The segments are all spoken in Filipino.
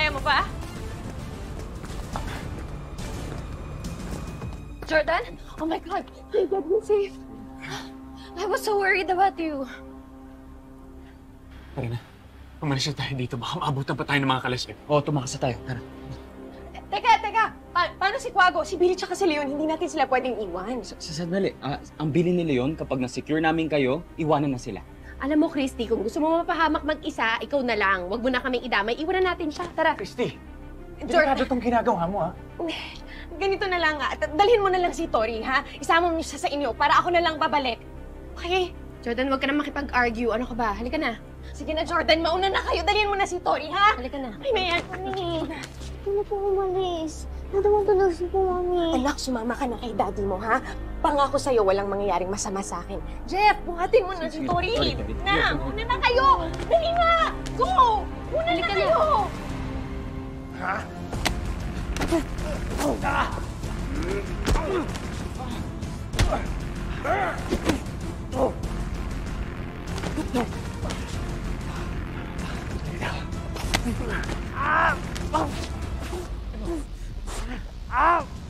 Kaya mo pa? Jordan? Oh my God! They got me safe. I was so worried about you. Tara na. Umalis na tayo dito. Baka maabutan pa tayo ng mga kalasip. Oo, tumakas na tayo. Tara. Teka! Paano si Quago? Si Billy tsaka si Leon, hindi natin sila pwedeng iwan. Sandali. Ang bilin ni Leon, kapag na-secure namin kayo, iwanan na sila. Alam mo, Christy, kung gusto mo mapahamak mag-isa, ikaw na lang. Huwag mo na kaming idamay. Iwanan natin siya. Tara. Christy! Jordan, itong ginagawa mo, ha? ganito na lang nga. Dalhin mo na lang si Tori, ha? Isama mo siya sa inyo para ako na lang babalik. Okay? Jordan, huwag ka na makipag-argue. Ano ka ba? Halika na. Sige na, Jordan. Mauna na kayo. Dalhin mo na si Tori, ha? Halika na. Ay, na yan. Mami, hindi po umalis. Natawag si po, Mami. Anak, sumama ka na kay daddy mo, ha? Pangako sa'yo, walang mangyayaring masama sa akin. Jeff, buhatin mo na si Tori. Na, una na kayo. Dali na. Go! Una na kayo. Ha?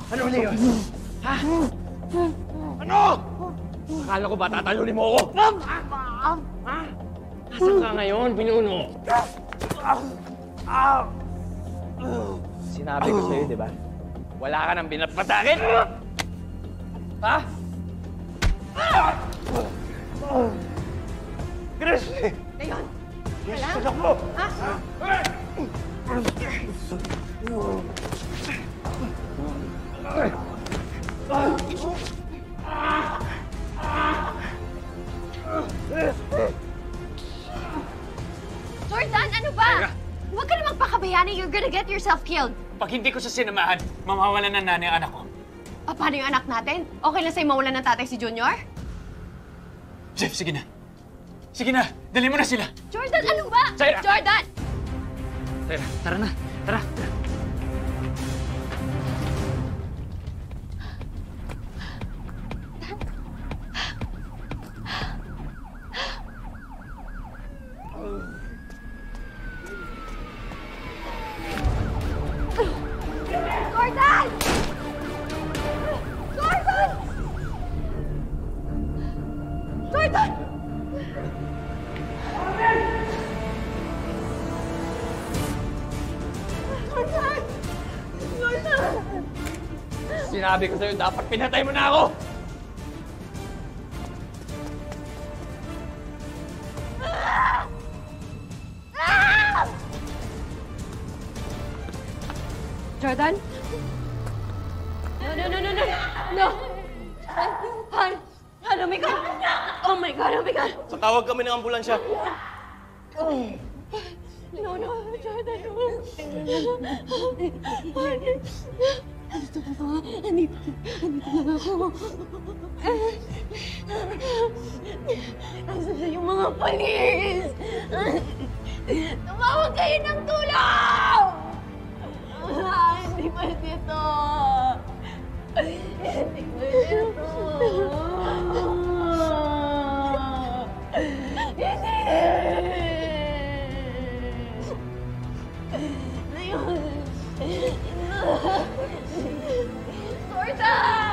Ano, Leon? Ha? Ano? Akala ko ba tatalunin mo ako? Nasaan ka ngayon, pinuno? Sinabi ko sa'yo, di ba? Wala ka nang binapatakin! Ha? Christy! Leon! Christy, ako! Ha? Jordan, ano ba? Huwag ka na magpakabayani. You're gonna get yourself killed. Pag hindi ko sa sinamahan, mamawalan ng nanay ang anak ko. Paano yung anak natin? Okay lang sa'yo mawalan ng tatay si Junior? Jeff, sige na. Sige na, dali mo na sila. Jordan, ano ba? Zaira! Jordan! Zaira, tara na. Tara. Jordan! Jordan! Jordan! Jordan! Jordan! Sinabi ko sa'yo, dapat pinatay mo na ako! Jordan? No! No! Han! Han, oh my God! Oh my God, oh my God! Tawag kami ng ambulansya. No, Jordan, no. Andito lang ako. Nasaan na yung mga polis? Tumawag kayo ng tulong! Hindi pwede ito. Hindi pwede ito. Jordan!